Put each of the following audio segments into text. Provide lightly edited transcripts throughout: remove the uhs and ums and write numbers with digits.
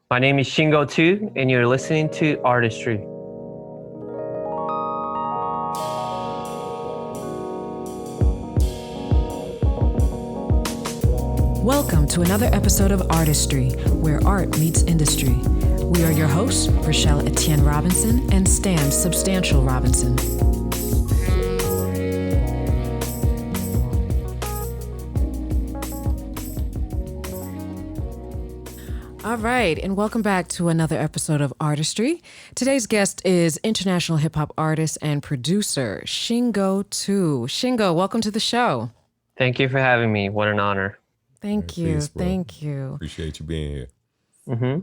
My name is Shing02, and you're listening to Artistry. Welcome to another episode of Artistry, where art meets industry. We are your hosts, Rachelle Etienne-Robinson and Stan Substantial Robinson. All right, and welcome back to another episode of Artistry. Today's guest is international hip-hop artist and producer, Shing02. Shingo, welcome to the show. Thank you for having me. What an honor. Thank you. Peace, Thank you. Appreciate you being here. Mm-hmm.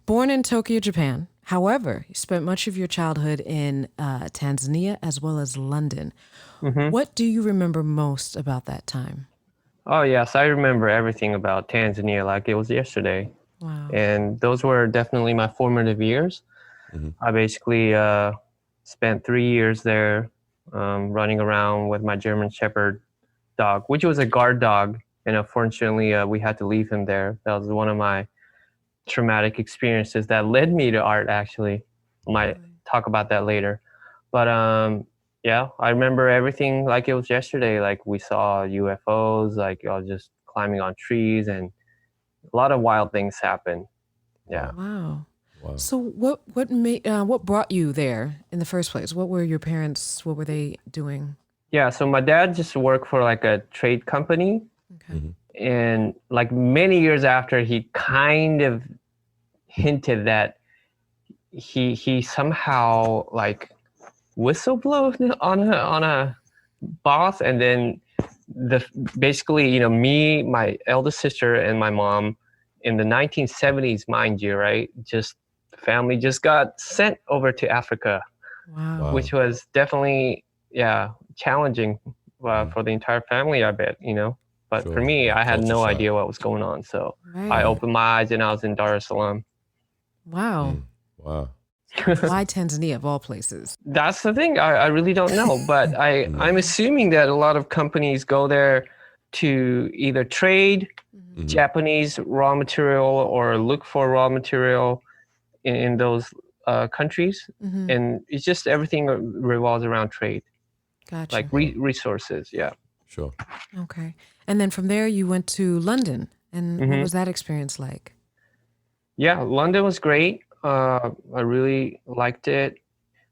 Born in Tokyo, Japan. However, you spent much of your childhood in Tanzania as well as London. Mm-hmm. What do you remember most about that time? Oh, yes. I remember everything about Tanzania like it was yesterday. Wow. And those were definitely my formative years. Mm-hmm. I basically spent 3 years there running around with my German Shepherd dog, which was a guard dog. And unfortunately, we had to leave him there. That was one of my traumatic experiences that led me to art, actually. I might talk about that later. But yeah, I remember everything like it was yesterday. Like we saw UFOs, like I was just climbing on trees, and a lot of wild things happened. Yeah. Wow. So what brought you there in the first place? What were your parents, what were they doing? Yeah, so my dad just worked for like a trade company. Okay. Mm-hmm. And like many years after, he kind of hinted that he somehow like whistleblowed on a boss, and then basically, you know, me, my eldest sister, and my mom in the 1970s, mind you, right? Just family just got sent over to Africa, Wow. which was definitely challenging for the entire family, I bet, you know. But Sure. for me, I had Culture no shock. idea what was going on. So Right. I opened my eyes and I was in Dar es Salaam. Wow. Wow. Why Tanzania of all places? That's the thing. I really don't know. But I'm assuming that a lot of companies go there to either trade Mhm. Japanese raw material or look for raw material in those countries. Mm-hmm. And it's just everything revolves around trade, Gotcha. like resources. Yeah. Sure. Okay. And then from there you went to London. And what Mhm. was that experience like? Yeah, London was great. I really liked it.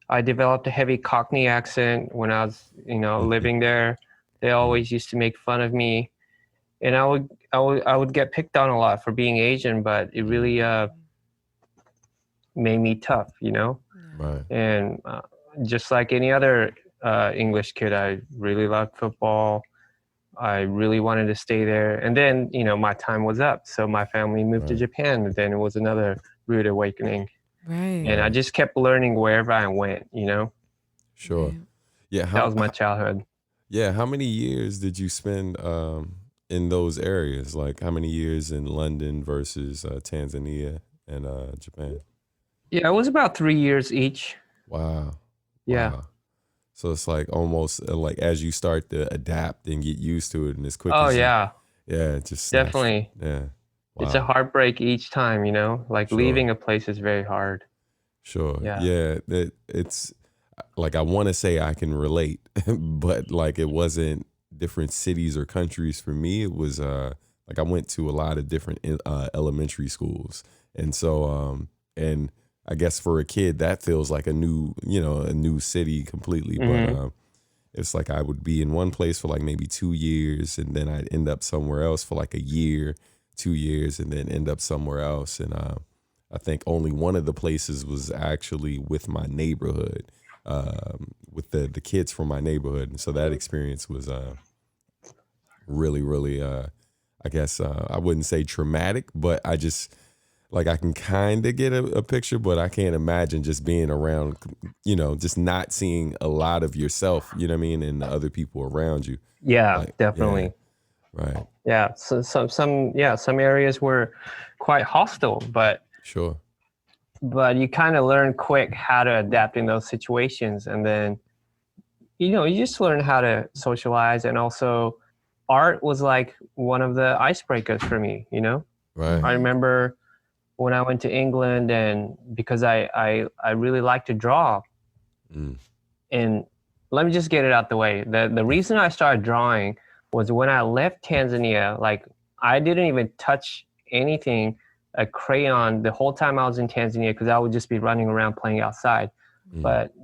I developed a heavy Cockney accent when I was, living there. They always used to make fun of me, and I would get picked on a lot for being Asian, but it really made me tough, you know. Right. And just like any other English kid, I really loved football. I really wanted to stay there. And then, my time was up. So my family moved to Right. Japan, and then it was another rude awakening. Right. And I just kept learning wherever I went, you know. Sure. Right. Yeah. That was my childhood. Yeah. How many years did you spend in those areas? Like how many years in London versus Tanzania and Japan? Yeah, it was about 3 years each. Wow. Yeah. Wow. So it's like almost like as you start to adapt and get used to it, and as quick Oh, as yeah, it just definitely. Yeah. It's a Wow. heartbreak each time, you know, like Sure. leaving a place is very hard. Sure. Yeah. Yeah. It's like I want to say I can relate, but like it wasn't different cities or countries for me. It was like I went to a lot of different elementary schools, and so and I guess for a kid that feels like a new city completely. Mhm. But it's like I would be in one place for like maybe 2 years, and then I'd end up somewhere else for like a year, 2 years, and then end up somewhere else. And I think only one of the places was actually with my neighborhood, with the kids from my neighborhood. And so that experience was really, really, I guess I wouldn't say traumatic, but I just, like I can kind of get a picture, but I can't imagine just being around, just not seeing a lot of yourself, you know what I mean, and the other people around you. Yeah, Like, definitely. Right. Yeah. So some areas were quite hostile, but Sure. you kind of learn quick how to adapt in those situations. And then, you just learn how to socialize. And also art was like one of the icebreakers for me, you know? Right. I remember when I went to England, and because I really like to draw. And let me just get it out the way. The reason I started drawing was when I left Tanzania, like I didn't even touch anything, a crayon, the whole time I was in Tanzania, because I would just be running around playing outside. But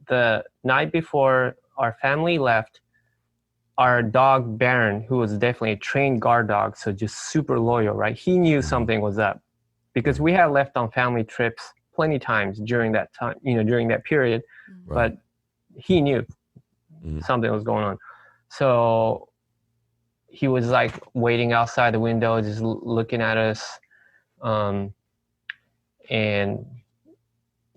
the night before our family left, our dog Baron, who was definitely a trained guard dog, so just super loyal, right? He knew something was up, because we had left on family trips plenty times during that time, during that period. But he knew something was going on. So he was like waiting outside the window, just looking at us. And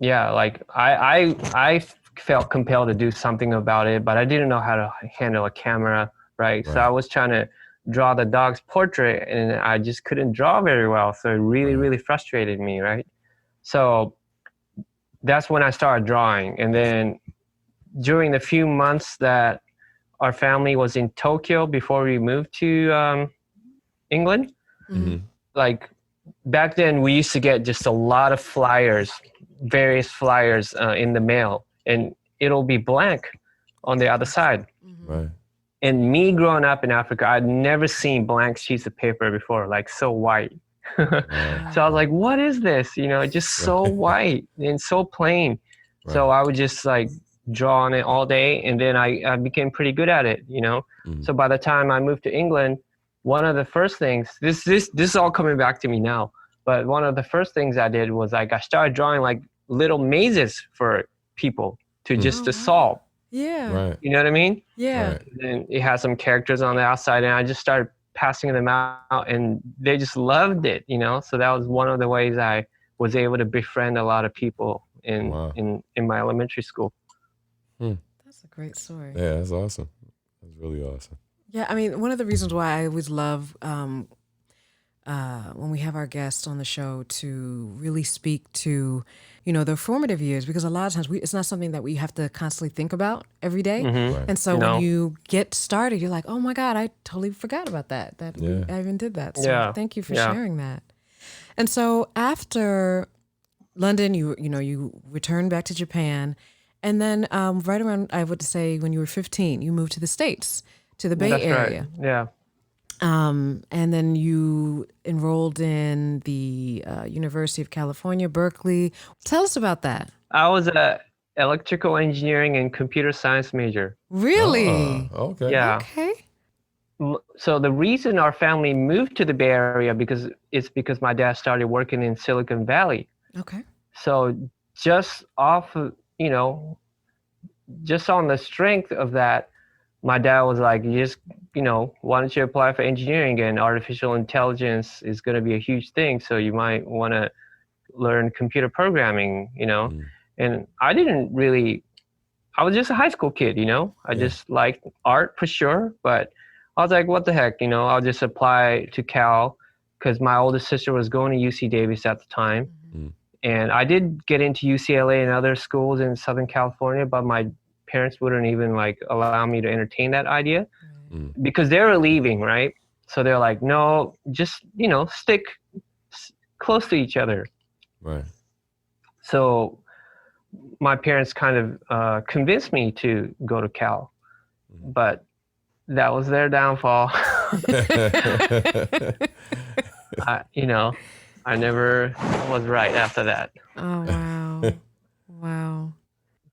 yeah, like I felt compelled to do something about it, but I didn't know how to handle a camera, right? So I was trying to draw the dog's portrait, and I just couldn't draw very well. So it really, really frustrated me, right? So that's when I started drawing. And then during the few months that our family was in Tokyo before we moved to England, like back then we used to get just a lot of flyers, various flyers in the mail, and it'll be blank on the other side. Right. And me growing up in Africa, I'd never seen blank sheets of paper before, like so white. So I was like, what is this? Just so white and so plain. So I would just like draw on it all day, and then I became pretty good at it, So by the time I moved to England, one of the first things, this is all coming back to me now, but one of the first things I did was like I started drawing like little mazes for people to solve. Yeah. Right. You know what I mean? Yeah. Right. And it had some characters on the outside, and I just started passing them out, and they just loved it, So that was one of the ways I was able to befriend a lot of people in my elementary school. That's a great story. Yeah, that's awesome. That's really awesome. Yeah, I mean, one of the reasons why I always love when we have our guests on the show to really speak to, their formative years, because a lot of times it's not something that we have to constantly think about every day. And so when you get started, you're like, oh my God, I totally forgot about that. I even did that. So thank you for sharing that. And so after London, you returned back to Japan. And then right around, I would say, when you were 15, you moved to the States, to the Bay Area. Right. Yeah. And then you enrolled in the University of California, Berkeley. Tell us about that. I was a electrical engineering and computer science major. Really? Okay. Yeah. Okay. So the reason our family moved to the Bay Area because my dad started working in Silicon Valley. Okay. So just off of, just on the strength of that, my dad was like, why don't you apply for engineering, and artificial intelligence is going to be a huge thing. So you might want to learn computer programming, and I was just a high school kid, I just liked art for sure. But I was like, what the heck, I'll just apply to Cal, because my older sister was going to UC Davis at the time. And I did get into UCLA and other schools in Southern California, but my parents wouldn't even like allow me to entertain that idea because they were leaving, right? So they're like, no, just, stick close to each other. Right. So my parents kind of convinced me to go to Cal, but that was their downfall. I never was right after that. Oh, wow. Wow.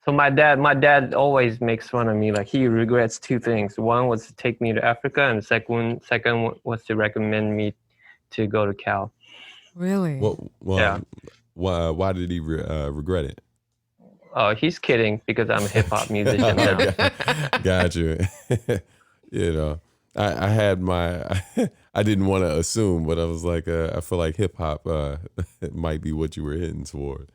So my dad always makes fun of me. Like, he regrets two things. One was to take me to Africa, and the second one was to recommend me to go to Cal. Really? Well, yeah. Why did he regret it? Oh, he's kidding, because I'm a hip hop musician now. Gotcha. I had I didn't want to assume, but I was like, I feel like hip hop might be what you were hitting toward.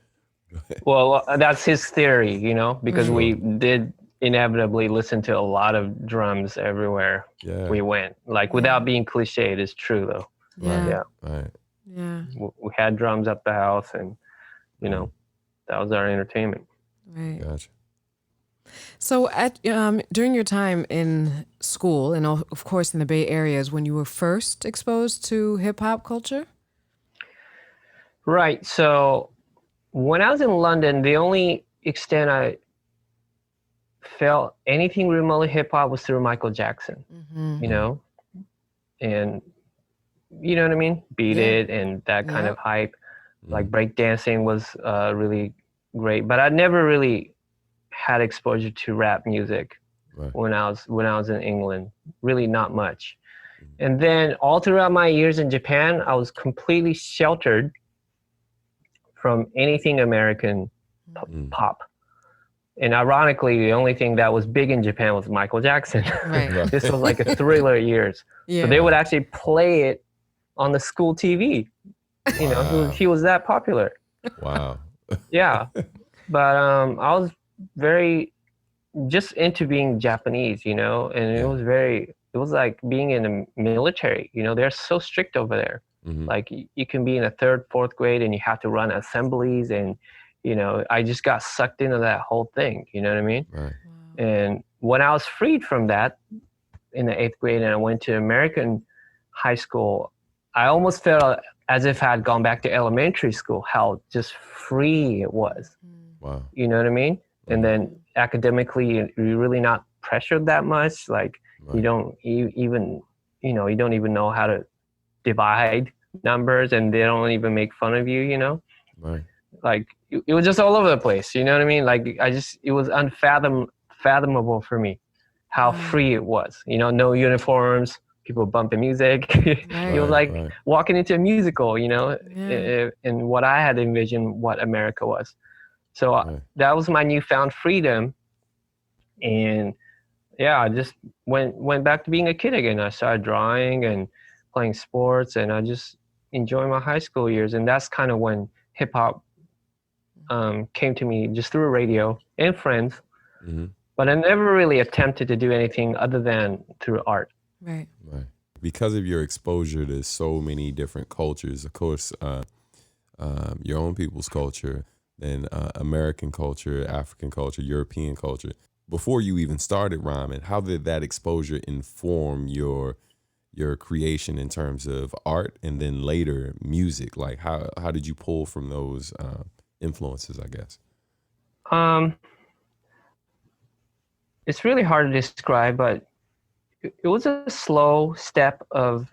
Well, that's his theory, because we did inevitably listen to a lot of drums everywhere we went. Like, without being cliche, it is true though. Yeah. Right. Yeah. We had drums at the house, and that was our entertainment. Right. Gotcha. So during your time in school, and of course in the Bay Area, is when you were first exposed to hip hop culture? Right. So when I was in London, the only extent I felt anything remotely hip hop was through Michael Jackson, you know, and you know what I mean? Beat It and that kind of hype. Like breakdancing was really great, but I never really had exposure to rap music when I was in England. Really not much. And then all throughout my years in Japan, I was completely sheltered from anything American pop. And ironically, the only thing that was big in Japan was Michael Jackson. Right. This was like a Thriller years. So they would actually play it on the school TV. You know, he was that popular. Wow. Yeah. But I was very just into being Japanese, you know, and it was like being in the military, you know, they're so strict over there. Like you can be in the 3rd, 4th grade and you have to run assemblies, and you know, I just got sucked into that whole thing, you know what I mean? Right. And when I was freed from that in the 8th grade and I went to American high school, I almost felt as if I had gone back to elementary school, how just free it was. Wow. You know what I mean? And then academically, you're really not pressured that much. Like you don't even, you know, you don't even know how to divide numbers, and they don't even make fun of you, you know? Right. Like it was just all over the place. You know what I mean? Like it was unfathomable for me how free it was. You know, no uniforms, people bumping music. It was like walking into a musical, you know, and what I had envisioned what America was. So that was my newfound freedom. And yeah, I just went back to being a kid again. I started drawing and playing sports, and I just enjoyed my high school years. And that's kind of when hip hop came to me, just through radio and friends. But I never really attempted to do anything other than through art. Right. Because of your exposure to so many different cultures, of course, your own people's culture, and American culture, African culture, European culture. Before you even started rhyming, how did that exposure inform your creation in terms of art, and then later music? Like how did you pull from those influences, I guess? It's really hard to describe, but it was a slow step of,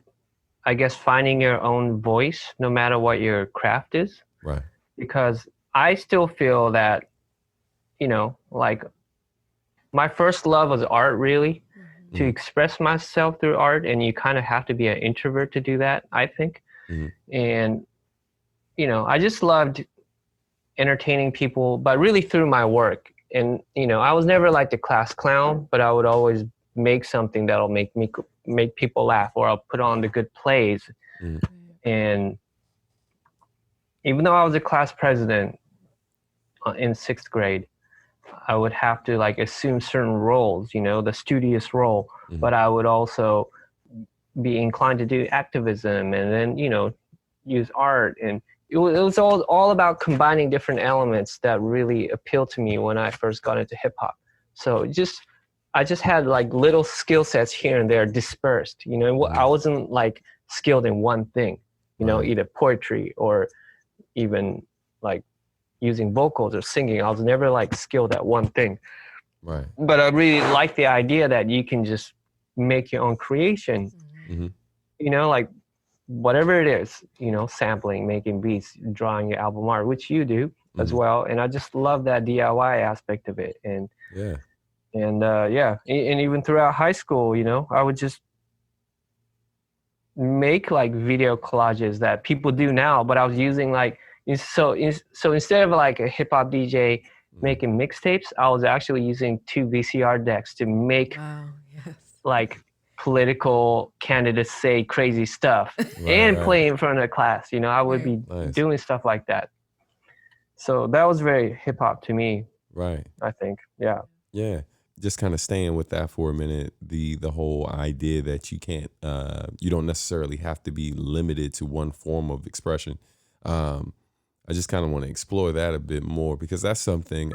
I guess, finding your own voice, no matter what your craft is. Right. Because I still feel that, you know, like my first love was art, really, to express myself through art. And you kind of have to be an introvert to do that, I think. And, you know, I just loved entertaining people, but really through my work. And, you know, I was never like the class clown, but I would always make something that'll make people laugh, or I'll put on the good plays. And even though I was a class president in 6th grade, I would have to like assume certain roles, you know, the studious role, but I would also be inclined to do activism, and then, you know, use art. And it was all about combining different elements that really appealed to me when I first got into hip hop. So I just had like little skill sets here and there dispersed, you know. I wasn't like skilled in one thing, you know, either poetry or even like using vocals or singing. I was never like skilled at one thing. Right. But I really like the idea that you can just make your own creation, you know, like whatever it is, you know, sampling, making beats, drawing your album art, which you do as well. And I just love that DIY aspect of it. And and even throughout high school, you know, I would just make like video collages that people do now, but I was using like, so instead of like a hip hop DJ making mixtapes, I was actually using 2 VCR decks to make like political candidates say crazy stuff and play in front of the class. You know, I would be doing stuff like that. So that was very hip hop to me. Right. I think. Yeah. Yeah. Just kind of staying with that for a minute, the whole idea that you can't, you don't necessarily have to be limited to one form of expression. I just kind of want to explore that a bit more, because that's something,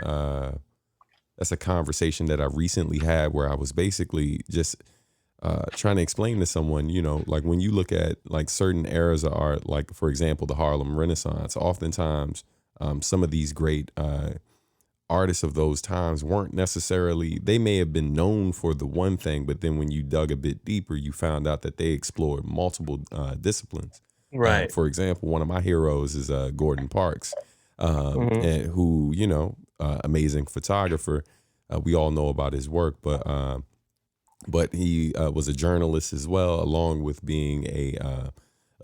that's a conversation that I recently had where I was basically just trying to explain to someone, you know, like when you look at like certain eras of art, like for example, the Harlem Renaissance, oftentimes some of these great artists of those times weren't necessarily, they may have been known for the one thing, but then when you dug a bit deeper, you found out that they explored multiple disciplines. Right. For example, one of my heroes is Gordon Parks, and who, you know, amazing photographer. We all know about his work, but he was a journalist as well, along with being a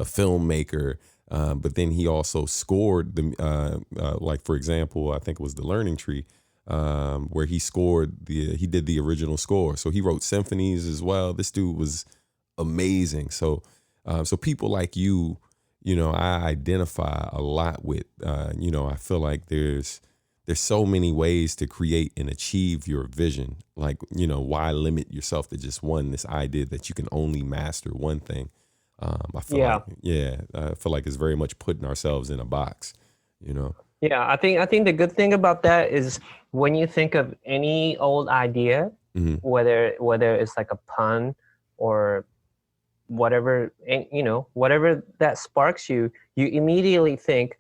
filmmaker. But then he also scored the like, for example, I think it was The Learning Tree, where he did the original score. So he wrote symphonies as well. This dude was amazing. So people like you know, I identify a lot with. You know, I feel like there's so many ways to create and achieve your vision. Like, you know, why limit yourself to just this idea that you can only master one thing? I feel I feel like it's very much putting ourselves in a box, you know? Yeah, I think the good thing about that is when you think of any old idea, whether it's like a pun or whatever, you know, whatever that sparks you, you immediately think,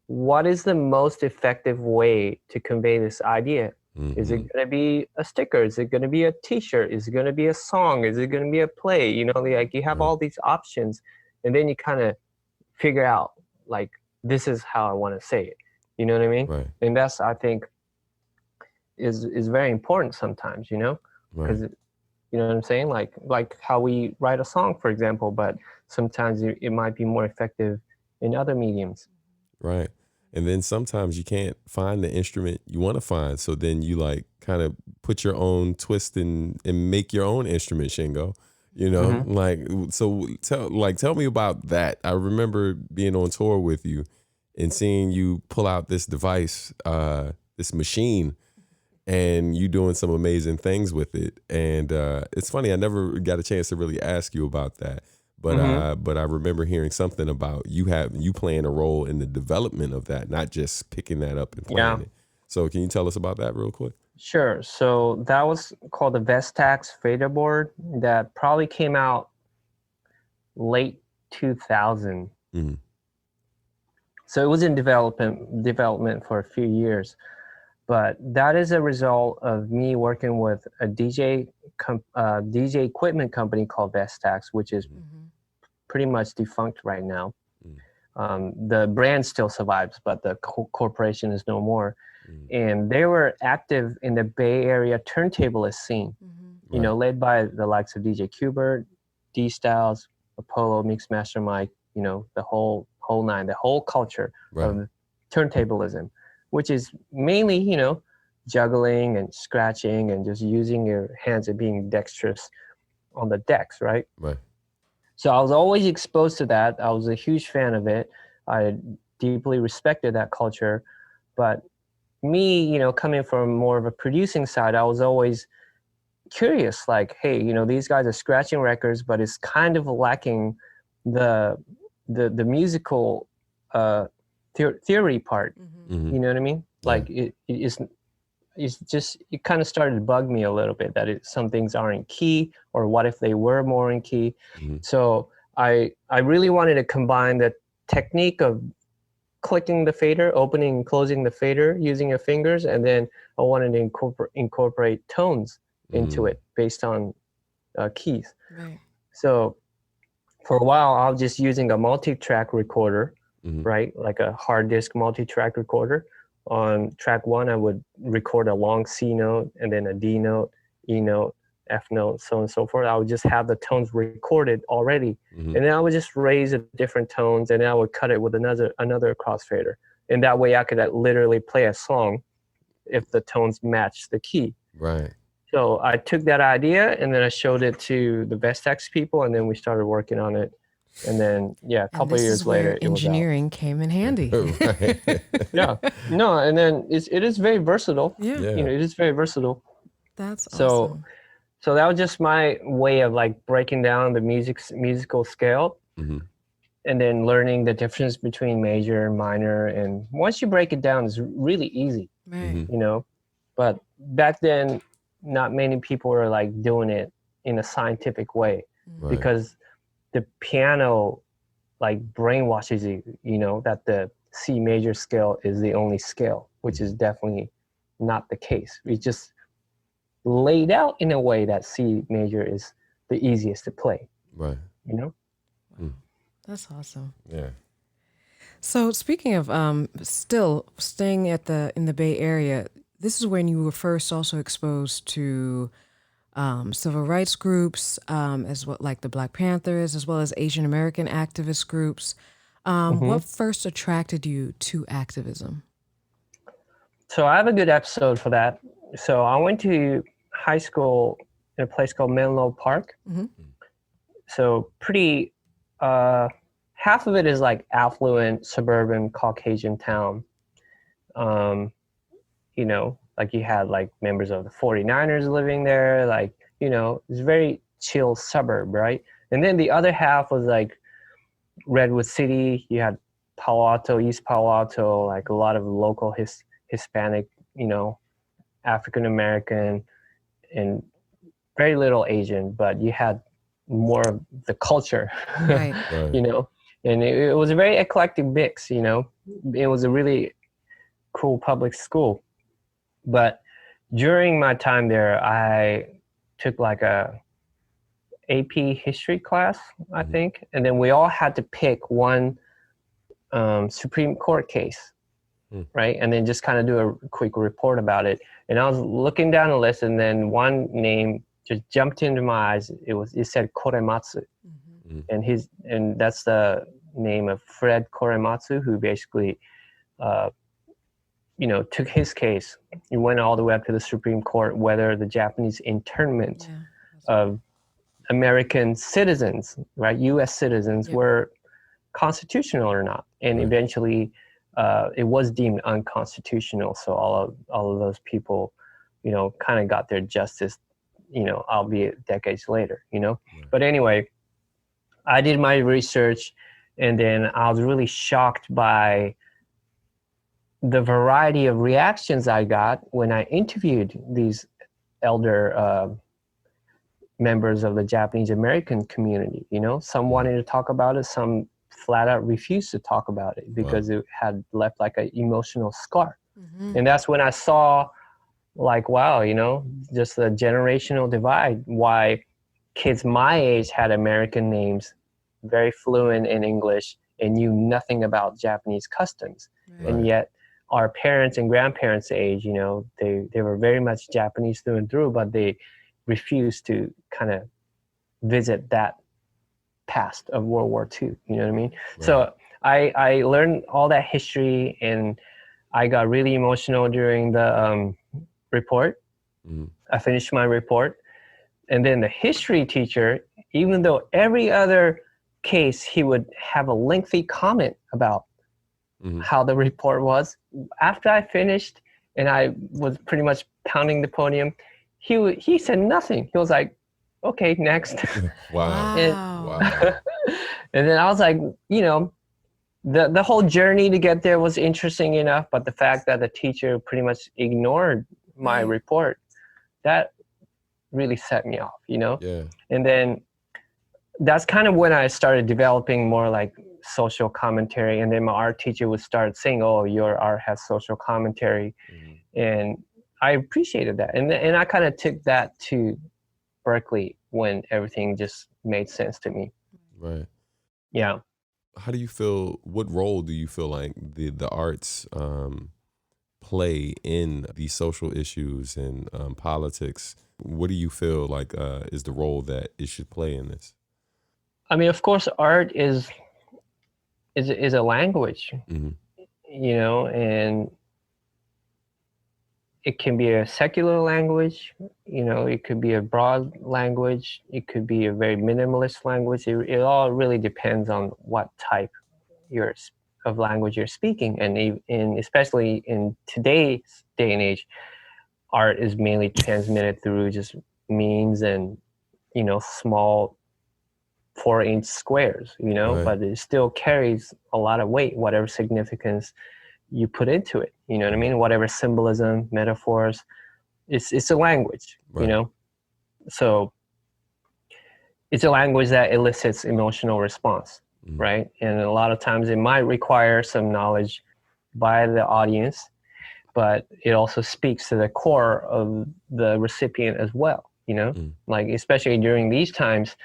what is the most effective way to convey this idea? Is it going to be a sticker? Is it going to be a t-shirt? Is it going to be a song? Is it going to be a play? You know, like you have all these options, and then you kind of figure out, like, this is how I want to say it. You know what I mean? Right. And that's, I think, is very important sometimes, you know? Because, you know what I'm saying? Like how we write a song, for example, but sometimes it might be more effective in other mediums. Right. And then sometimes you can't find the instrument you want to find. So then you like kind of put your own twist and make your own instrument, Shingo. You know, like, so tell me about that. I remember being on tour with you and seeing you pull out this device, this machine, and you doing some amazing things with it. And it's funny, I never got a chance to really ask you about that. But I remember hearing something about you playing a role in the development of that, not just picking that up and playing it. So can you tell us about that real quick? Sure. So that was called the Vestax fader board that probably came out late 2000. So it was in development for a few years. But that is a result of me working with a DJ equipment company called Vestax, which is pretty much defunct right now. The brand still survives, but the corporation is no more. And they were active in the Bay Area turntablist scene, you know, led by the likes of DJ Qbert, D-Styles, Apollo, Mixmaster Mike, you know, the whole nine, the whole culture of turntablism, which is mainly, you know, juggling and scratching and just using your hands and being dexterous on the decks, right? Right. So I was always exposed to that. I was a huge fan of it. I deeply respected that culture. But me, you know, coming from more of a producing side, I was always curious, like, hey, you know, these guys are scratching records, but it's kind of lacking the musical theory part. You know what I mean? Like it kind of started to bug me a little bit that some things aren't key, or what if they were more in key. So I really wanted to combine the technique of clicking the fader, opening and closing the fader using your fingers, and then I wanted to incorporate tones into it based on keys. So for a while I was just using a multi-track recorder, right? Like a hard disk multi-track recorder. On track one, I would record a long C note and then a D note, E note, F note, so on and so forth. I would just have the tones recorded already. And then I would just raise the different tones, and then I would cut it with another crossfader. And that way I could literally play a song if the tones matched the key. Right. So I took that idea and then I showed it to the Vestax people, and then we started working on it. And then, a couple of years later, engineering came in handy. No, and then it is very versatile. You know, it is very versatile. That's awesome. So that was just my way of like breaking down the musical scale, and then learning the difference between major and minor. And once you break it down, it's really easy, you know. But back then, not many people were like doing it in a scientific way, Right. because the piano like brainwashes you, that the C major scale is the only scale, which is definitely not the case. It's just laid out in a way that C major is the easiest to play. Right. That's awesome. Yeah. So speaking of still staying in the Bay Area, this is when you were first also exposed to civil rights groups, as well, like the Black Panthers, as well as Asian American activist groups. What first attracted you to activism? So I have a good episode for that. So I went to high school in a place called Menlo Park. So pretty, half of it is like affluent, suburban, Caucasian town. Like you had like members of the 49ers living there, like, it's a very chill suburb, right? And then the other half was like Redwood City. You had Palo Alto, East Palo Alto, like a lot of local Hispanic, African American, and very little Asian, but you had more of the culture, Right. and it was a very eclectic mix, It was a really cool public school. But during my time there, I took like a AP history class, I think, and then we all had to pick one Supreme Court case, right? And then just kind of do a quick report about it. And I was looking down the list, and then one name just jumped into my eyes. It said Korematsu, and that's the name of Fred Korematsu, who basically took his case. He went all the way up to the Supreme Court, whether the Japanese internment of American citizens, right, U.S. citizens, were constitutional or not. And eventually it was deemed unconstitutional. So all of those people, kind of got their justice, albeit decades later, But anyway, I did my research, and then I was really shocked by the variety of reactions I got when I interviewed these elder members of the Japanese American community. Some wanted to talk about it, some flat out refused to talk about it because it had left like an emotional scar. And that's when I saw like, wow, just the generational divide, why kids my age had American names, very fluent in English, and knew nothing about Japanese customs. And yet our parents and grandparents' age, they were very much Japanese through and through, but they refused to kind of visit that past of World War II. You know what I mean? So I learned all that history, and I got really emotional during the report. I finished my report, and then the history teacher, even though every other case he would have a lengthy comment about how the report was, after I finished and I was pretty much pounding the podium, he said nothing. He was like, okay, next. Wow. And then I was like, the whole journey to get there was interesting enough, but the fact that the teacher pretty much ignored my report, that really set me off, And then that's kind of when I started developing more like social commentary, and then my art teacher would start saying, oh, your art has social commentary. And I appreciated that, and I kind of took that to Berkeley when everything just made sense to me. Right. Yeah. How do you feel, what role do you feel like the arts play in these social issues and politics? What do you feel like is the role that it should play in this? I mean, of course, art is a language, and it can be a secular language, it could be a broad language, it could be a very minimalist language. It all really depends on what type of language you're speaking. And especially in today's day and age, art is mainly transmitted through just memes and, small 4-inch squares, but it still carries a lot of weight, whatever significance you put into it, you know what I mean? Whatever symbolism, metaphors, it's a language, So it's a language that elicits emotional response, right? And a lot of times it might require some knowledge by the audience, but it also speaks to the core of the recipient as well, you know? Like, especially during these times,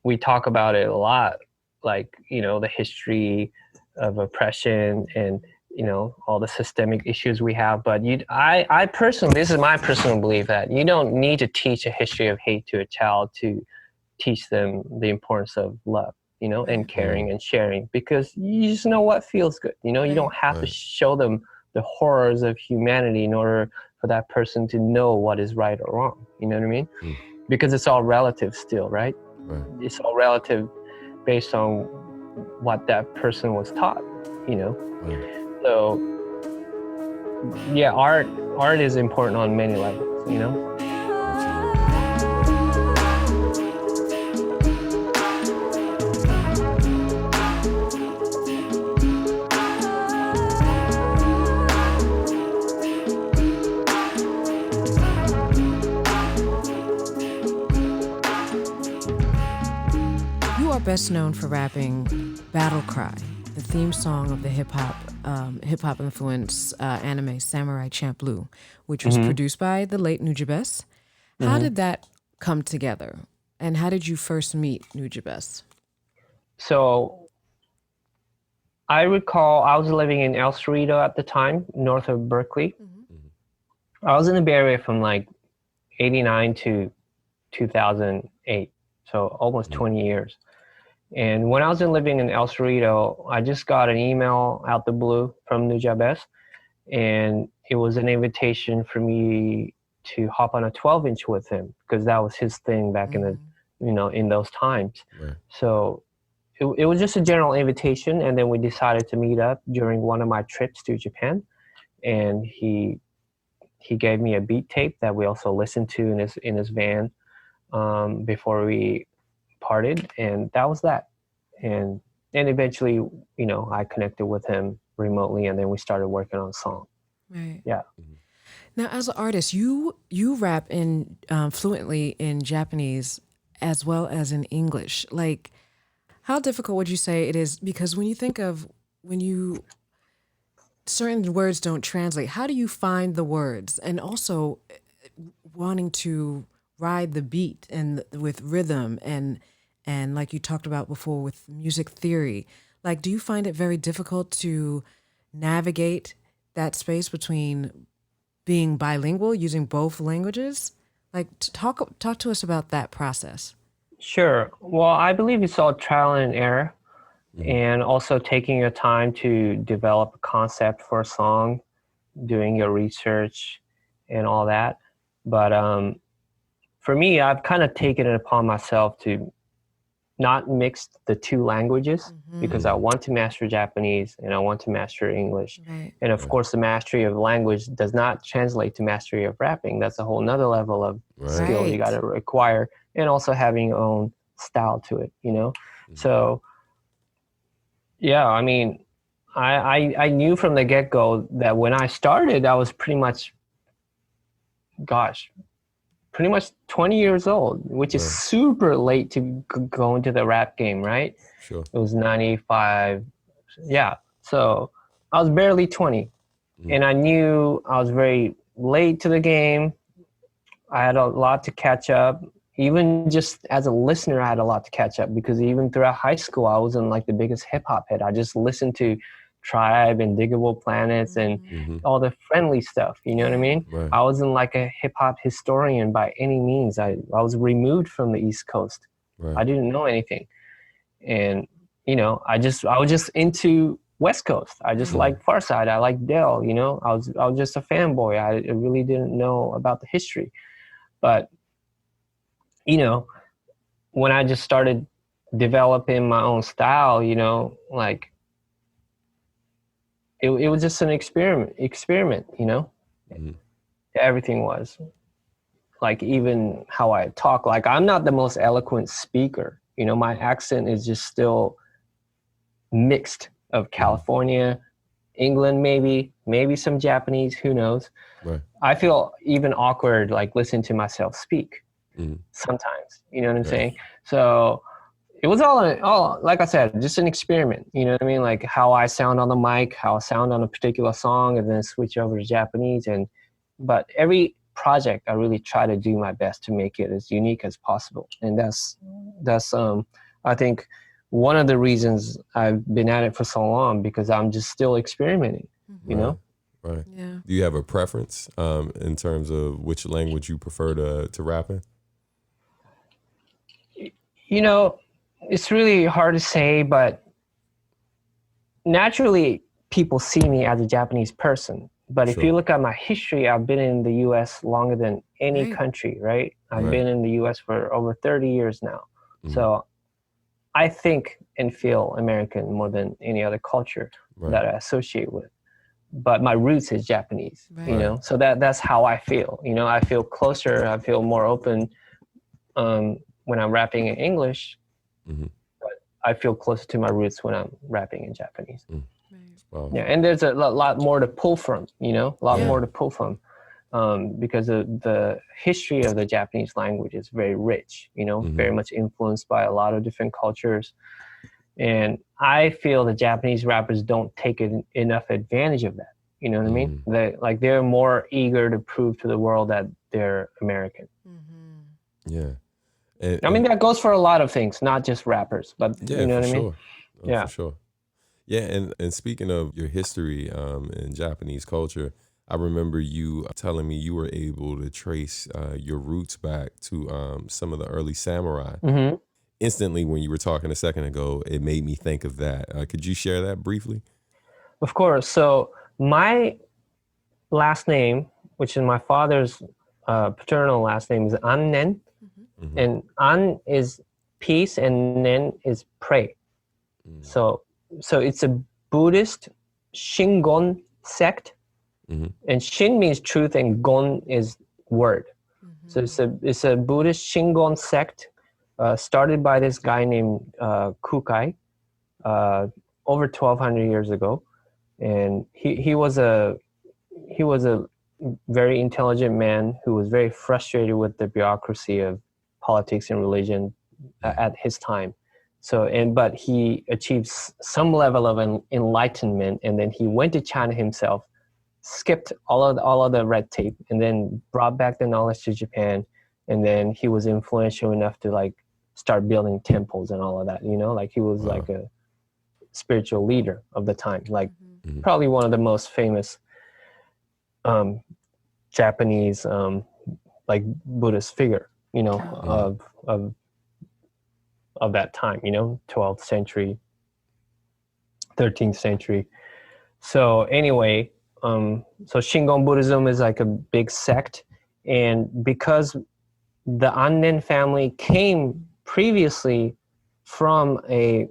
we talk about it a lot, like, you know, the history of oppression and, you know, all the systemic issues we have. But I personally, this is my personal belief, that you don't need to teach a history of hate to a child to teach them the importance of love, you know, and caring and sharing, because you just know what feels good. You know, you don't have to show them the horrors of humanity in order for that person to know what is right or wrong. You know what I mean? Because it's all relative still, right? It's all relative based on what that person was taught, you know? So yeah, art is important on many levels, you know? You are best known for rapping Battlecry, the theme song of the hip-hop influenced anime Samurai Champloo, which was produced by the late Nujabes. How did that come together? And how did you first meet Nujabes? So I recall I was living in El Cerrito at the time, north of Berkeley. I was in the Bay Area from like 89 to 2008, so almost 20 years. And when I was living in El Cerrito, I just got an email out the blue from Nujabes, and it was an invitation for me to hop on a 12-inch with him, because that was his thing back in the, you know, in those times. So it was just a general invitation, and then we decided to meet up during one of my trips to Japan, and he gave me a beat tape that we also listened to in his van before we parted, and that was that. And eventually, you know, I connected with him remotely, and then we started working on a song. Right. Yeah. Now, as an artist, you rap in fluently in Japanese as well as in English. Like, how difficult would you say it is? Because when you think of certain words don't translate, how do you find the words? And also wanting to ride the beat and with rhythm and like you talked about before with music theory, like, do you find it very difficult to navigate that space between being bilingual, using both languages? Like, talk to us about that process. Sure. Well, I believe it's all trial and error, and also taking your time to develop a concept for a song, doing your research and all that. But for me, I've kind of taken it upon myself to not mix the two languages, because I want to master Japanese and I want to master English. And of course, the mastery of language does not translate to mastery of rapping. That's a whole nother level of skill you got to acquire, and also having your own style to it, you know? So yeah, I mean, I knew from the get-go that when I started, I was pretty much 20 years old, which is super late to go into the rap game, right? Sure. It was 95. Yeah. So I was barely 20. And I knew I was very late to the game. I had a lot to catch up. Even just as a listener, I had a lot to catch up, because even throughout high school, I wasn't like the biggest hip hop head. I just listened to Tribe and Diggable Planets and all the friendly stuff, you know what I mean? I wasn't like a hip hop historian by any means. I was removed from the East Coast. I didn't know anything. And, you know, I was just into West Coast. I just liked Farside. I liked Dell, you know? I was just a fanboy. I really didn't know about the history. But, you know, when I just started developing my own style, you know, like, it was just an experiment, you know? Everything was. Like, even how I talk, like, I'm not the most eloquent speaker, you know? My accent is just still mixed of California, England, maybe some Japanese, who knows? I feel even awkward, like, listening to myself speak. sometimes. You know what I'm saying? So it was all, like I said, just an experiment. You know what I mean? Like how I sound on the mic, how I sound on a particular song, and then switch over to Japanese. But every project, I really try to do my best to make it as unique as possible. And that's I think one of the reasons I've been at it for so long, because I'm just still experimenting, you know? Right. Yeah. Do you have a preference in terms of which language you prefer to rap in? You know, it's really hard to say, but naturally people see me as a Japanese person. But if you look at my history, I've been in the U.S. longer than any country, right? I've been in the U.S. for over 30 years now. So I think and feel American more than any other culture that I associate with. But my roots is Japanese, you know? So that's how I feel. You know, I feel closer, I feel more open when I'm rapping in English, but I feel closer to my roots when I'm rapping in Japanese. Wow. Yeah, and there's a lot more to pull from, you know, a lot more to pull from, because the history of the Japanese language is very rich, you know, very much influenced by a lot of different cultures. And I feel the Japanese rappers don't take enough advantage of that. You know what I mean? They're more eager to prove to the world that they're American. Yeah. I mean, that goes for a lot of things, not just rappers, but you know what I mean? Yeah, for sure. Yeah, and speaking of your history in Japanese culture, I remember you telling me you were able to trace your roots back to some of the early samurai. Instantly, when you were talking a second ago, it made me think of that. Could you share that briefly? Of course. So my last name, which is my father's paternal last name, is Annen. And An is peace and Nen is pray. So it's a Buddhist Shingon sect. And Shin means truth and Gon is word. So it's a Buddhist Shingon sect started by this guy named Kukai over 1,200 years ago. And he was a very intelligent man who was very frustrated with the bureaucracy of politics and religion at his time. But he achieved some level of enlightenment, and then he went to China himself, skipped all of the red tape, and then brought back the knowledge to Japan. And then he was influential enough to like start building temples and all of that, you know, like he was like a spiritual leader of the time, like probably one of the most famous Japanese like Buddhist figure, you know, of that time, you know, 12th century, 13th century. So anyway, so Shingon Buddhism is like a big sect, and because the Annen family came previously from a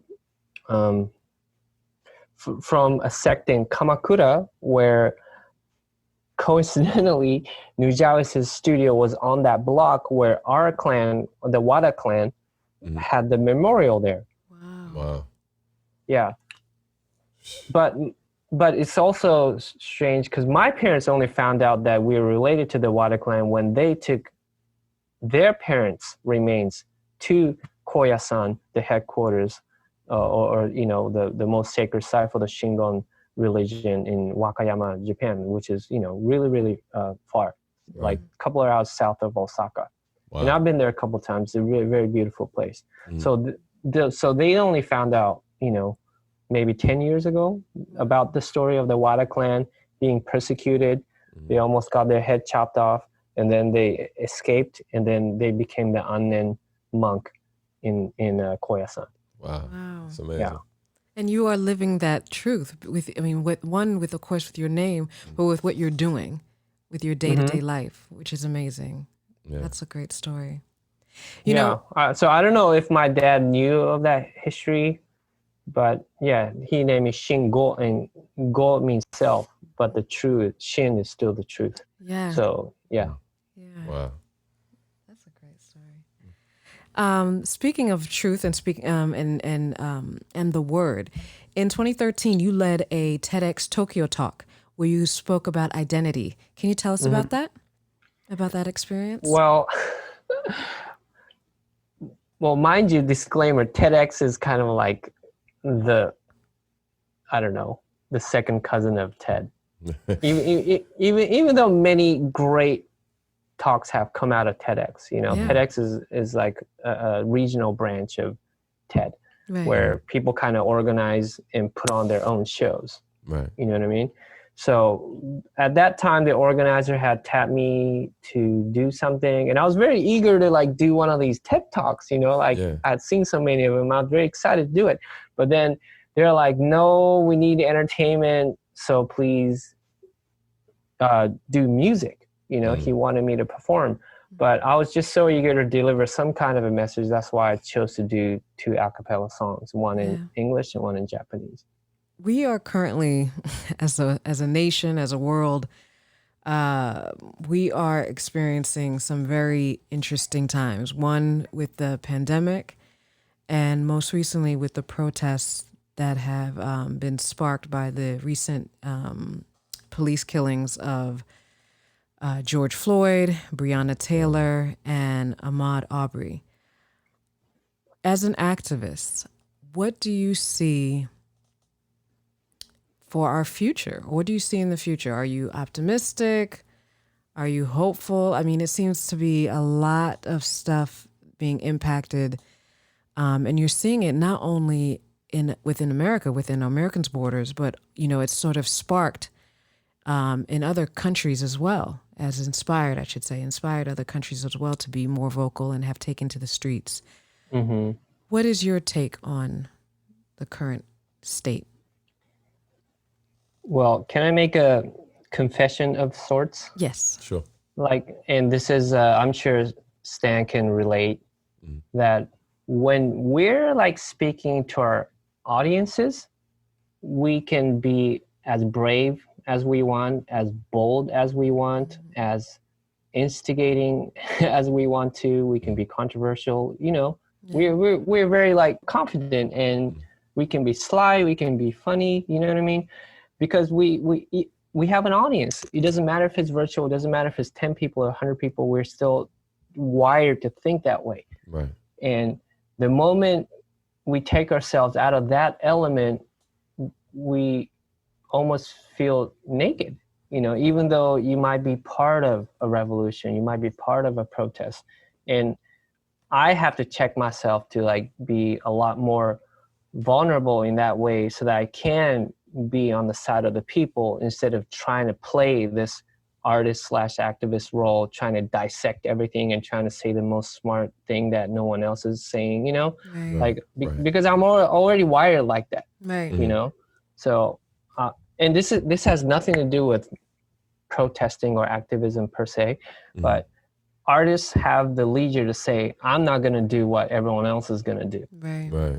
sect in Kamakura, where coincidentally Nujabes' studio was on that block where our clan, the Wada clan, had the memorial there. Wow. Yeah. But it's also strange because my parents only found out that we were related to the Wada clan when they took their parents' remains to Koyasan, the headquarters, or you know, the most sacred site for the Shingon religion in Wakayama, Japan, which is, you know, really, really far, like a couple of hours south of Osaka. Wow. And I've been there a couple of times. It's a really very beautiful place. So they only found out, you know, maybe 10 years ago about the story of the Wada clan being persecuted. They almost got their head chopped off, and then they escaped, and then they became the Annen monk in Koyasan. Wow. That's amazing. Yeah. And you are living that truth with of course with your name, but with what you're doing with your day-to-day life, which is amazing. Yeah. That's a great story. You know, so I don't know if my dad knew of that history, but yeah, he named me Shingo, and Go means self, but the truth, Shin is still the truth. Yeah. So yeah. Wow. That's a great story. Speaking of truth and and the word, in 2013 you led a TEDx Tokyo talk where you spoke about identity. Can you tell us about that? About that experience? Well, Well, mind you, disclaimer, TEDx is kind of like the second cousin of TED. even though many great talks have come out of TEDx, TEDx is like a regional branch of TED, right, where people kind of organize and put on their own shows. Right. You know what I mean? So at that time, the organizer had tapped me to do something, and I was very eager to like do one of these TED Talks, I'd seen so many of them. I was very excited to do it. But then they're like, no, we need entertainment, so please do music. He wanted me to perform. But I was just so eager to deliver some kind of a message. That's why I chose to do 2 a cappella songs, one in English and one in Japanese. We are currently, as a nation, as a world, we are experiencing some very interesting times. One with the pandemic, and most recently with the protests that have been sparked by the recent police killings of George Floyd, Breonna Taylor, and Ahmaud Arbery. As an activist, what do you see for our future? What do you see in the future? Are you optimistic? Are you hopeful? I mean, it seems to be a lot of stuff being impacted, and you're seeing it not only within America, within Americans' borders, but it's sort of sparked in other countries as well, inspired other countries as well to be more vocal and have taken to the streets. Mm-hmm. What is your take on the current state? Well, can I make a confession of sorts? Yes. Sure. And this is, I'm sure Stan can relate, that when we're speaking to our audiences, we can be as brave as we want, as bold as we want, as instigating as we want to. We can be controversial. We're very confident, and we can be sly, we can be funny. You know what I mean? Because we have an audience. It doesn't matter if it's virtual. It doesn't matter if it's 10 people or 100 people. We're still wired to think that way. Right. And the moment we take ourselves out of that element, we almost feel naked. Even though you might be part of a revolution, you might be part of a protest. And I have to check myself to be a lot more vulnerable in that way, so that I can be on the side of the people instead of trying to play this artist/activist role, trying to dissect everything and trying to say the most smart thing that no one else is saying, Right. Because I'm already wired like that, right. So and this has nothing to do with protesting or activism per se, but artists have the leisure to say, I'm not going to do what everyone else is going to do. Right.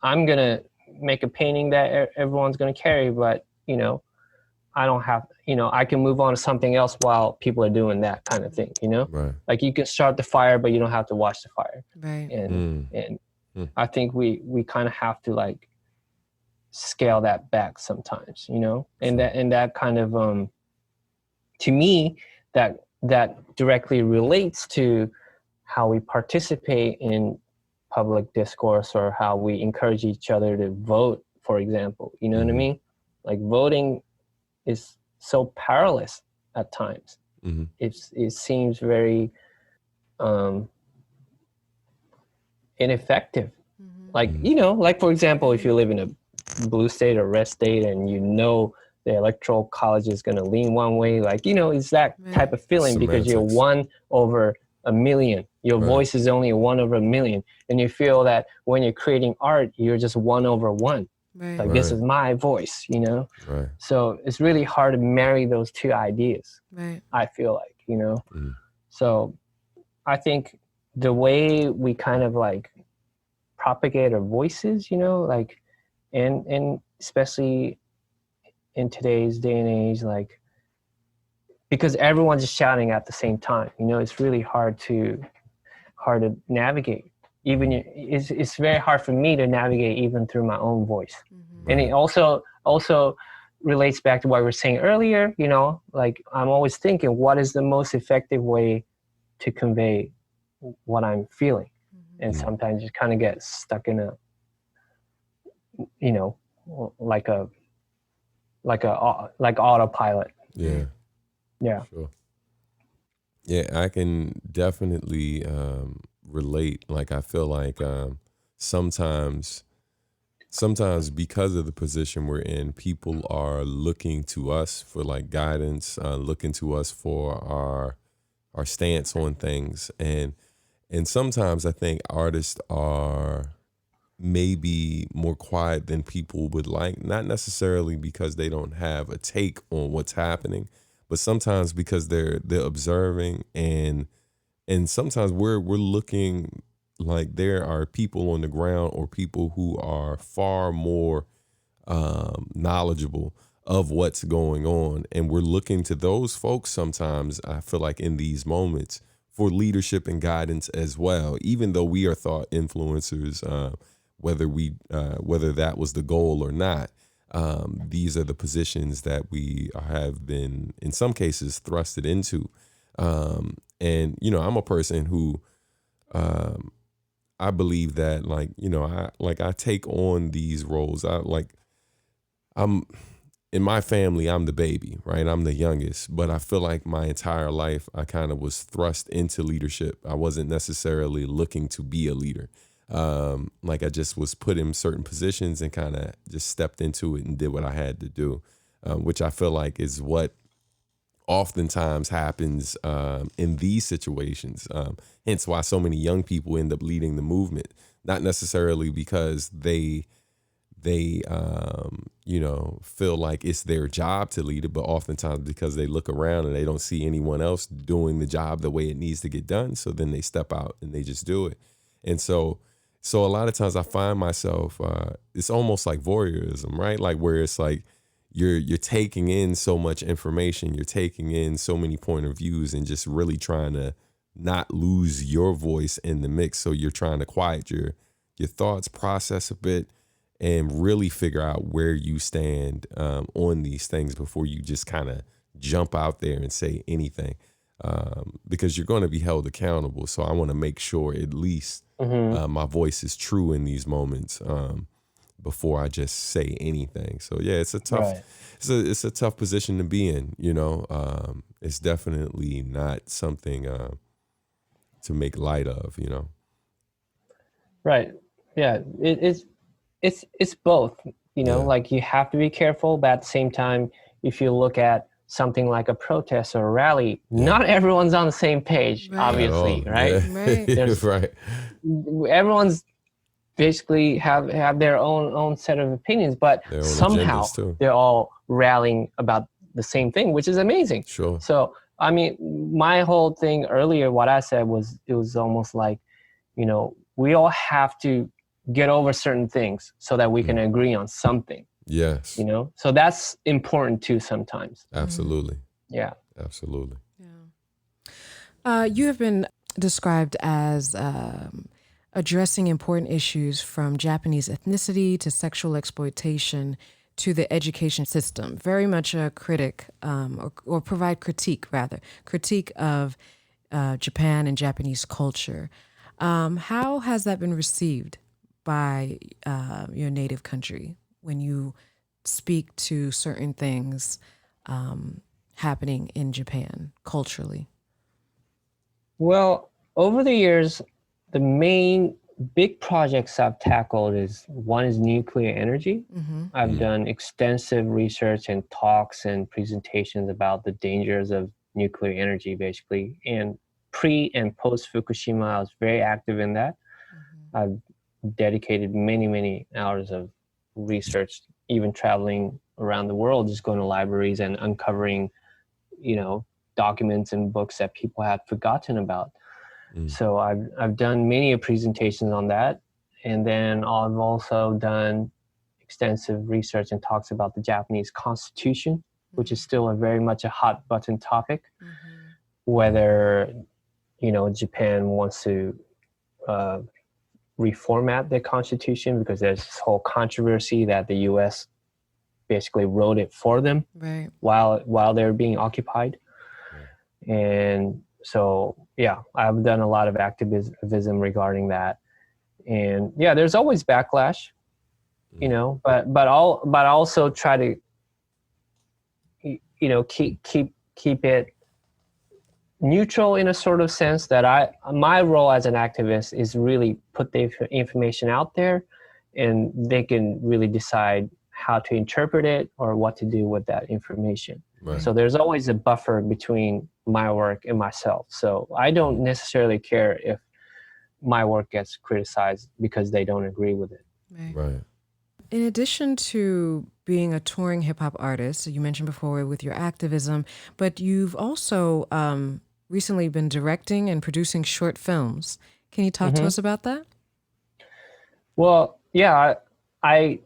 I'm going to make a painting that everyone's going to carry, but I don't have, I can move on to something else while people are doing that kind of thing, Right. You can start the fire, but you don't have to watch the fire. Right. And I think we kind of have to scale that back sometimes, and that kind of to me, that directly relates to how we participate in public discourse, or how we encourage each other to vote, for example. You know what I mean? Voting is so powerless at times. It seems very ineffective. For example, if you live in a blue state or red state, and the electoral college is going to lean one way, it's that type of feeling. Semantics. Because you're 1 over a million. Your voice is only 1 over a million. And you feel that when you're creating art, you're just 1 over 1. Right. This is my voice, Right. So it's really hard to marry those two ideas. Right. I feel like, So I think the way we kind of propagate our voices, and especially in today's day and age, because everyone's just shouting at the same time, it's really hard to navigate. Even it's very hard for me to navigate even through my own voice. And it also relates back to what we were saying earlier, I'm always thinking, what is the most effective way to convey what I'm feeling. And sometimes you kind of get stuck in a, like autopilot. Yeah. Yeah. Sure. Yeah, I can definitely relate. Like, I feel like sometimes because of the position we're in, people are looking to us for like guidance, looking to us for our stance on things, and sometimes I think artists are maybe more quiet than people would like, not necessarily because they don't have a take on what's happening, but sometimes because they're observing, and sometimes we're looking like there are people on the ground or people who are far more knowledgeable of what's going on, and we're looking to those folks sometimes, I feel like, in these moments for leadership and guidance as well, even though we are thought influencers, whether that was the goal or not. These are the positions that we have been, in some cases, thrusted into. And, I'm a person who, I believe that, I take on these roles. I'm in my family, I'm the baby, right? I'm the youngest, but I feel like my entire life, I kind of was thrust into leadership. I wasn't necessarily looking to be a leader. I just was put in certain positions and kind of just stepped into it and did what I had to do, which I feel like is what oftentimes happens in these situations. Hence why so many young people end up leading the movement, not necessarily because they feel like it's their job to lead it, but oftentimes because they look around and they don't see anyone else doing the job the way it needs to get done. So then they step out and they just do it. And so a lot of times I find myself, it's almost like voyeurism, right? Like where it's like you're taking in so much information, you're taking in so many point of views, and just really trying to not lose your voice in the mix. So you're trying to quiet your thoughts, process a bit, and really figure out where you stand on these things before you just kind of jump out there and say anything, because you're going to be held accountable. So I want to make sure at least my voice is true in these moments before I just say anything. So yeah, it's a tough, it's a tough position to be in. It's definitely not something to make light of. Right. Yeah. It's both, like you have to be careful, but at the same time, if you look at something like a protest or a rally, not everyone's on the same page, obviously, right? Right. Everyone's basically have their own set of opinions, but somehow they're all rallying about the same thing, which is amazing. Sure. So, I mean, my whole thing earlier, what I said was, it was almost like, we all have to get over certain things so that we can agree on something. Yes. So that's important too sometimes. Absolutely. Yeah. Absolutely. Yeah. You have been described as addressing important issues from Japanese ethnicity to sexual exploitation to the education system. Very much a critic, or provide critique of Japan and Japanese culture. How has that been received by your native country when you speak to certain things happening in Japan culturally? Well, over the years, the main big projects I've tackled one is nuclear energy. I've done extensive research and talks and presentations about the dangers of nuclear energy, basically. And pre and post Fukushima, I was very active in that. I've dedicated many, many hours of research, even traveling around the world, just going to libraries and uncovering, documents and books that people had forgotten about. So I've done many presentations on that. And then I've also done extensive research and talks about the Japanese Constitution, which is still very much a hot button topic, whether, Japan wants to reformat their constitution, because there's this whole controversy that the U.S. basically wrote it for them while they're being occupied. And So yeah, I've done a lot of activism regarding that. And yeah, there's always backlash, you know, but also try to, you know, keep it neutral in a sort of sense that my role as an activist is really put the information out there, and they can really decide how to interpret it or what to do with that information. Right. So there's always a buffer between my work and myself. So I don't necessarily care if my work gets criticized because they don't agree with it. Right. In addition to being a touring hip hop artist, you mentioned before with your activism, but you've also recently been directing and producing short films. Can you talk to us about that? Well, yeah, I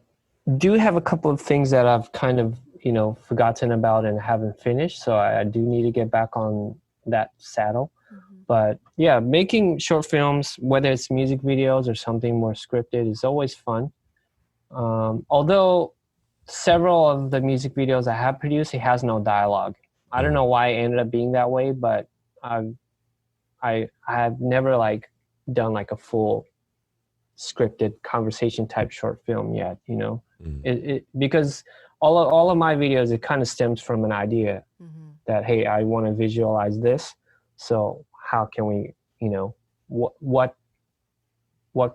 do have a couple of things that I've kind of, you know, forgotten about and haven't finished. So I do need to get back on that saddle. But yeah, making short films, whether it's music videos or something more scripted, is always fun. Although several of the music videos I have produced, it has no dialogue. I don't know why it ended up being that way, but I have never like done like a full scripted conversation type short film yet, you know. Because all of my videos, it kind of stems from an idea that, hey, I want to visualize this, so how can we, you know, what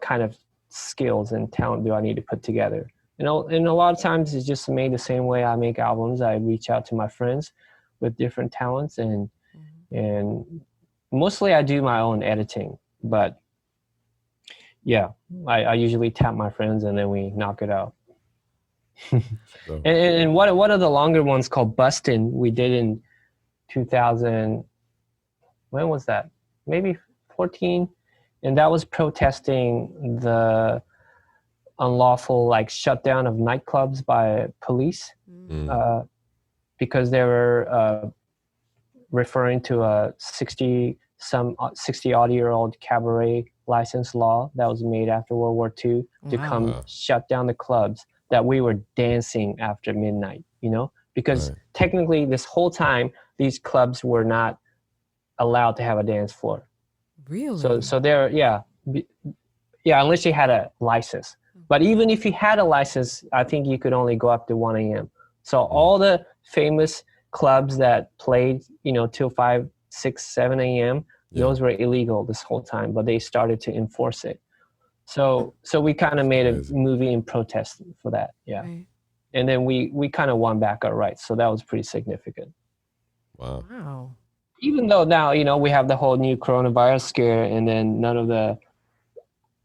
kind of skills and talent do I need to put together? You know, and a lot of times it's just made the same way I make albums. I reach out to my friends with different talents, and mostly I do my own editing, but yeah, I usually tap my friends and then we knock it out. And one of the longer ones called Bustin', we did in 2000, when was that? Maybe 14. And that was protesting the unlawful like shutdown of nightclubs by police because they were referring to a 60-odd-year-old cabaret license law that was made after World War II to come shut down the clubs that we were dancing after midnight, you know, because technically this whole time these clubs were not allowed to have a dance floor. Really? So they're, yeah, unless you had a license. But even if you had a license, I think you could only go up to 1 a.m. So all the famous clubs that played, you know, till 5, 6, 7 a.m., those were illegal this whole time, but they started to enforce it. So we kind of made a movie in protest for that, Right. And then we kind of won back our rights, so that was pretty significant. Wow. Even though now, you know, we have the whole new coronavirus scare, and then none of the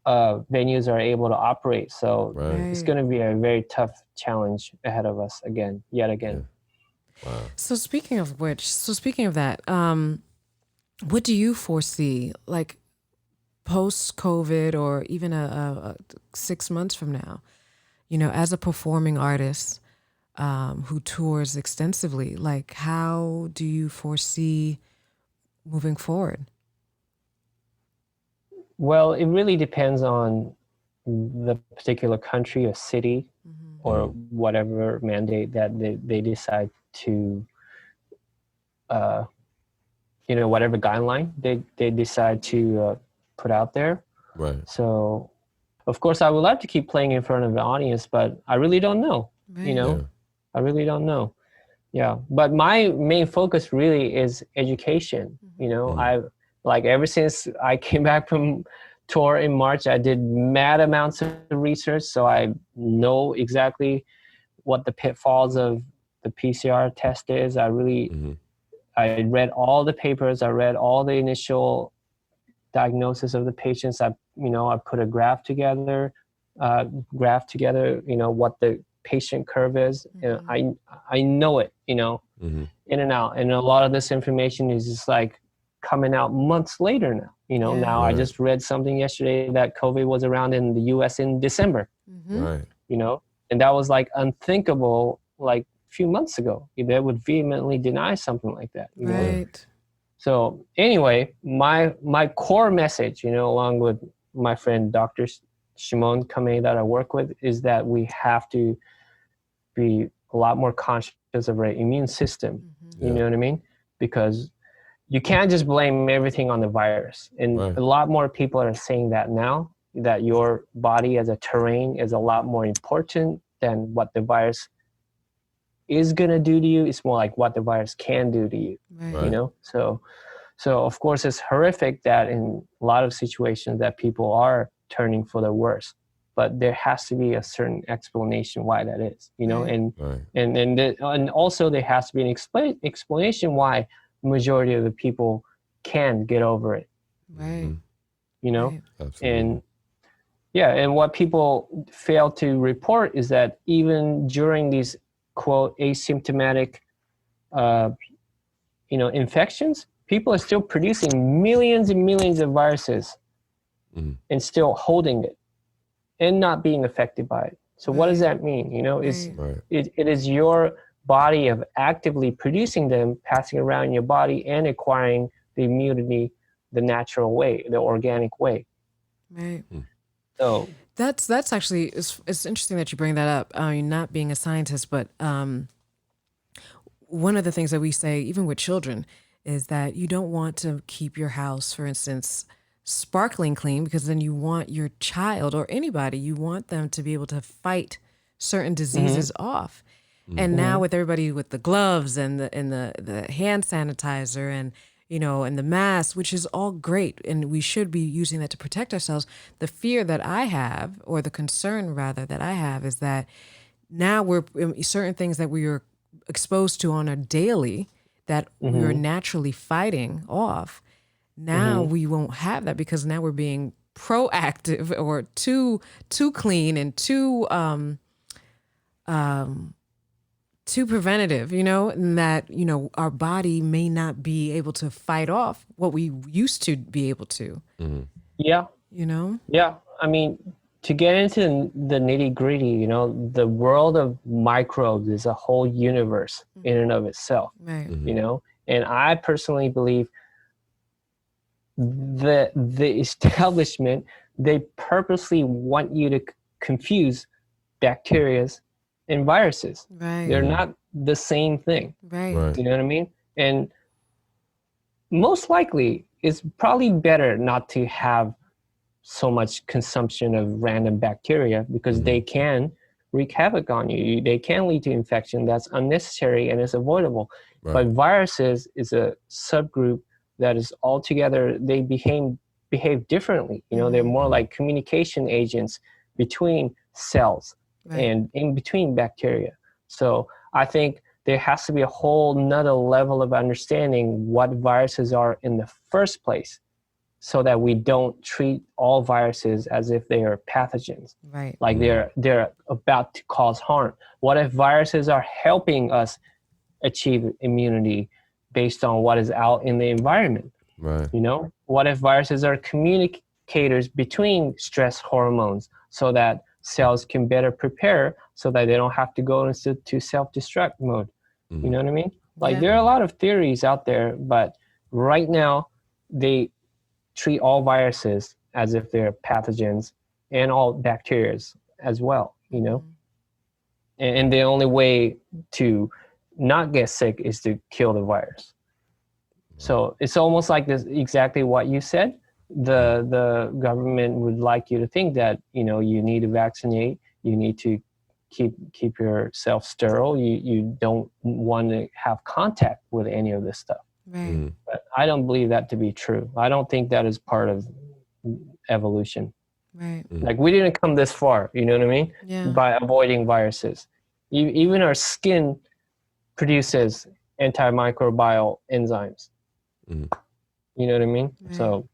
venues are able to operate. So it's going to be a very tough challenge ahead of us yet again. Wow. So speaking of that, what do you foresee, like post-COVID or even a 6 months from now, you know, as a performing artist who tours extensively, like how do you foresee moving forward? Well, it really depends on the particular country or city or whatever mandate that they decide to, you know, whatever guideline they decide to put out there. Right. So, of course, I would love to keep playing in front of an audience, but I really don't know, you know, I really don't know. Yeah. But my main focus really is education. You know, I've like ever since I came back from tour in March, I did mad amounts of research. So I know exactly what the pitfalls of the PCR test is. I really, I read all the papers. I read all the initial diagnosis of the patients. I put a graph together, you know, what the patient curve is. And I know it, you know, in and out. And a lot of this information is just like coming out months later now. You know, now I just read something yesterday that COVID was around in the US in December. Right. You know, and that was like unthinkable like a few months ago. They would vehemently deny something like that. You know? So anyway, my core message, you know, along with my friend Dr. Shimon Kamei that I work with, is that we have to be a lot more conscious of our immune system. You know what I mean? Because you can't just blame everything on the virus. And a lot more people are saying that now, that your body as a terrain is a lot more important than what the virus is going to do to you. It's more like what the virus can do to you, you know? So of course it's horrific that in a lot of situations that people are turning for the worse, but there has to be a certain explanation why that is, you know? And also there has to be an explanation why majority of the people can get over it, you know? And and what people fail to report is that even during these quote asymptomatic infections, people are still producing millions and millions of viruses and still holding it and not being affected by it. So what does that mean? You know, it is your body of actively producing them, passing around in your body and acquiring the immunity the natural way, the organic way. So that's actually, it's interesting that you bring that up. I mean, not being a scientist, but one of the things that we say, even with children, is that you don't want to keep your house, for instance, sparkling clean, because then you want your child or anybody, you want them to be able to fight certain diseases off. And now with everybody with the gloves and the hand sanitizer and and the mask, which is all great, and we should be using that to protect ourselves. The fear that I have, or the concern rather that I have, is that now we're certain things that we are exposed to on a daily that we are naturally fighting off. Now we won't have that because now we're being proactive or too clean and too preventative, and that, our body may not be able to fight off what we used to be able to. Yeah. Yeah. I mean, to get into the nitty gritty, the world of microbes is a whole universe in and of itself, and I personally believe the establishment, they purposely want you to confuse bacteria and viruses. They're not the same thing. You know what I mean? And most likely it's probably better not to have so much consumption of random bacteria because they can wreak havoc on you. They can lead to infection that's unnecessary and is avoidable. But viruses is a subgroup that is altogether, they behave differently. They're more like communication agents between cells and in between bacteria. So I think there has to be a whole nother level of understanding what viruses are in the first place, so that we don't treat all viruses as if they are pathogens, like they're about to cause harm. What if viruses are helping us achieve immunity based on what is out in the environment? What if viruses are communicators between stress hormones so that cells can better prepare so that they don't have to go into self-destruct mode? You know what I mean? Like there are a lot of theories out there, but right now they treat all viruses as if they're pathogens and all bacteria as well, and the only way to not get sick is to kill the virus. So it's almost like this, exactly what you said. The government would like you to think that, you need to vaccinate, you need to keep yourself sterile, you don't want to have contact with any of this stuff. But I don't believe that to be true. I don't think that is part of evolution. Like we didn't come this far, you know what I mean? By avoiding viruses. Even our skin produces antimicrobial enzymes. You know what I mean? So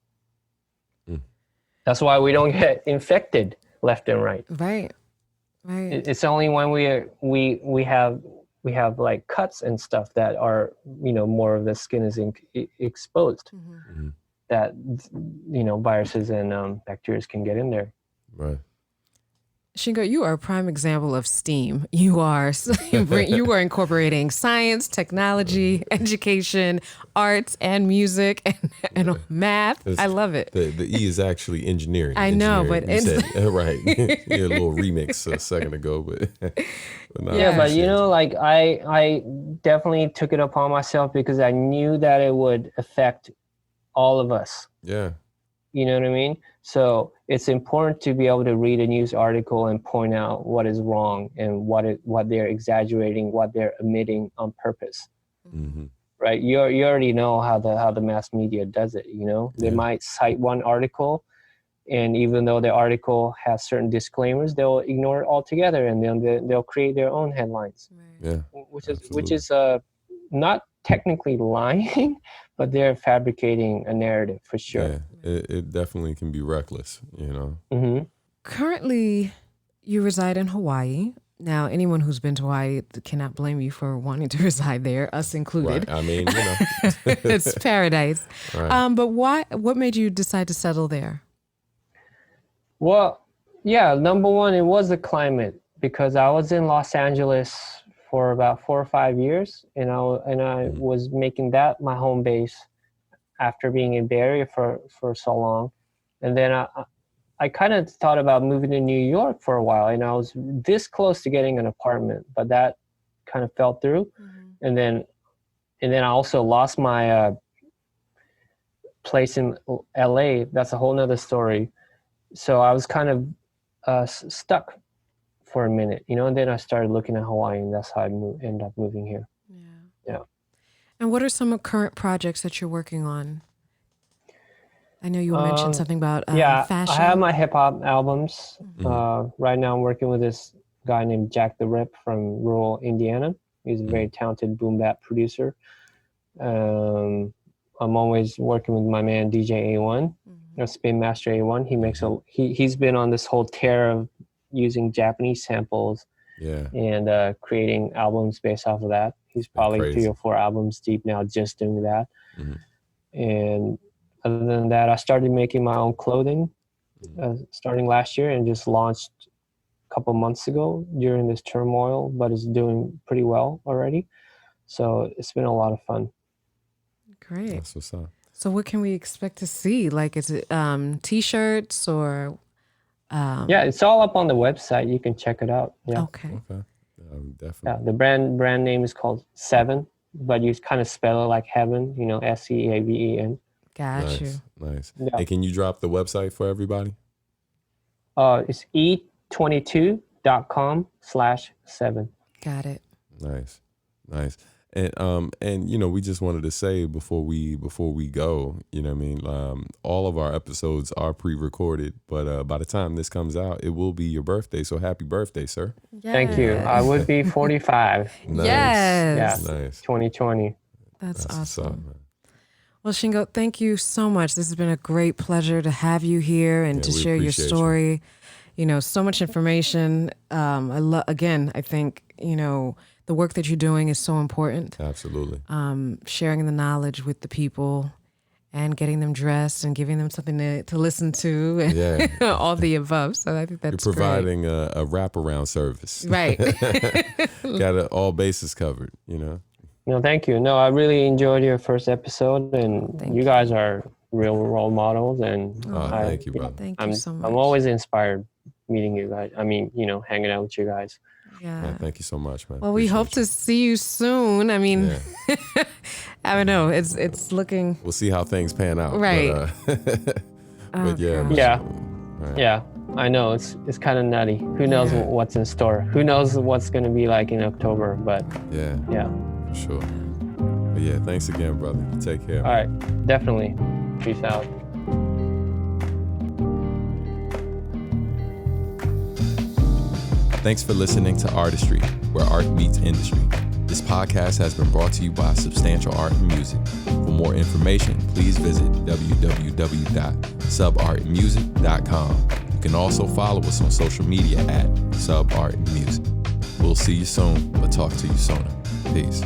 that's why we don't get infected left and right. It's only when we have like cuts and stuff that are, more of the skin is exposed, that, viruses and bacteria can get in there. Shingo, you are a prime example of STEAM. You are incorporating science, technology, education, arts, and music, and math. I love it. The E is actually engineering. I know, but it's right. You had a little remix a second ago, but no, yeah, but you know, like I definitely took it upon myself because I knew that it would affect all of us. Yeah. You know what I mean? So it's important to be able to read a news article and point out what is wrong and what they're exaggerating, what they're omitting on purpose. Mm-hmm. Right? You already know how the mass media does it. You know, they might cite one article, and even though the article has certain disclaimers, they'll ignore it altogether, and then they'll create their own headlines. Yeah, which is not technically lying, but they're fabricating a narrative for sure. Yeah, it definitely can be reckless, you know. Mm-hmm. Currently, you reside in Hawaii. Now, anyone who's been to Hawaii cannot blame you for wanting to reside there, us included. Right. I mean, you know. It's paradise. Right. But what made you decide to settle there? Well, yeah, number one, it was the climate, because I was in Los Angeles for about 4 or 5 years, and I was making that my home base after being in Bay Area for so long. And then I kind of thought about moving to New York for a while, and I was this close to getting an apartment, but that kind of fell through. Mm-hmm. And then I also lost my place in LA. That's a whole nother story. So I was kind of stuck for a minute, you know, and then I started looking at Hawaii, and that's how I ended up moving here. Yeah. And what are some current projects that you're working on? I know you mentioned something about fashion. I have my hip hop albums. Mm-hmm. Right now I'm working with this guy named Jack the Rip from rural Indiana. He's a very talented boom bap producer. I'm always working with my man DJ A1, Spin Master A1. He makes he's been on this whole tear of using Japanese samples and creating albums based off of that. He's probably 3 or 4 albums deep now just doing that. Mm-hmm. And other than that, I started making my own clothing starting last year, and just launched a couple months ago during this turmoil, but it's doing pretty well already. So it's been a lot of fun. Great. That's what's up. So what can we expect to see? Like, is it T-shirts or... yeah, it's all up on the website. You can check it out. Yeah. Okay. Definitely. Yeah, the brand name is called Seven, but you kind of spell it like heaven, you know, SEAVEN. Got you. Nice. Yeah. Hey, can you drop the website for everybody? It's e22.com/7. Got it. Nice. And you know, we just wanted to say before we go, you know what I mean, all of our episodes are pre-recorded, but by the time this comes out, it will be your birthday. So happy birthday, sir. Yes. Thank you. I would be 45. Nice. Yes. Yeah. Nice. 2020. That's awesome. What's up, man. Well, Shingo, thank you so much. This has been a great pleasure to have you here and to share your story. You know, so much information. I think, you know, the work that you're doing is so important. Absolutely. Sharing the knowledge with the people and getting them dressed and giving them something to listen to and all the above. So I think that's You're providing a wraparound service. Right. Got all bases covered, you know. No, thank you. No, I really enjoyed your first episode, and you guys are real role models. And thank you, brother. Thank you so much. I'm always inspired meeting you guys. I mean, you know, hanging out with you guys. Yeah. Man, thank you so much, man. Well, we hope to see you soon. I mean, I don't know. It's looking. We'll see how things pan out. Right. But yeah. Yeah. Right. Yeah. I know it's kind of nutty. Who knows what's in store? Who knows what's going to be like in October? But yeah. For sure. But yeah, thanks again, brother. Take care. All right. Definitely. Peace out. Thanks for listening to Artistry, where art meets industry. This podcast has been brought to you by Substantial Art and Music. For more information, please visit www.subartmusic.com. You can also follow us on social media at subartmusic. We'll see you soon, but talk to you sooner. Peace.